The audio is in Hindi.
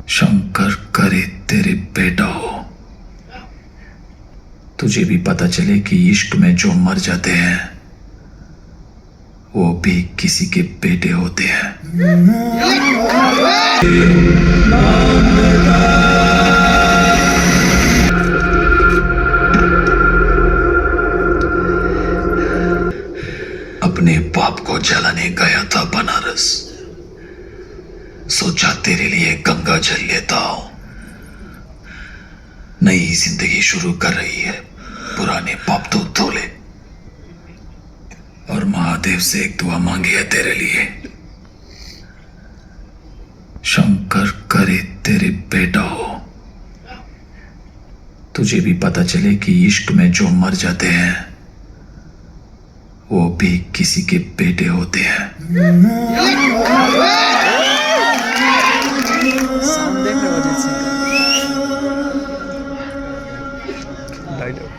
शंकर करे तेरे बेटा हो, तुझे भी पता चले कि इश्क में जो मर जाते हैं वो भी किसी के बेटे होते हैं। अपने बाप को जलाने गया था बनारस, सोचा तेरे लिए गंगा जल लेता हूं। नई जिंदगी शुरू कर रही है, पुराने पाप तो धो ले। और महादेव से एक दुआ मांगी है तेरे लिए, शंकर करे तेरे बेटा हो, तुझे भी पता चले कि इश्क में जो मर जाते हैं वो भी किसी के बेटे होते हैं। साउंड देख रहे हो अजीत सिंह का डायलॉग।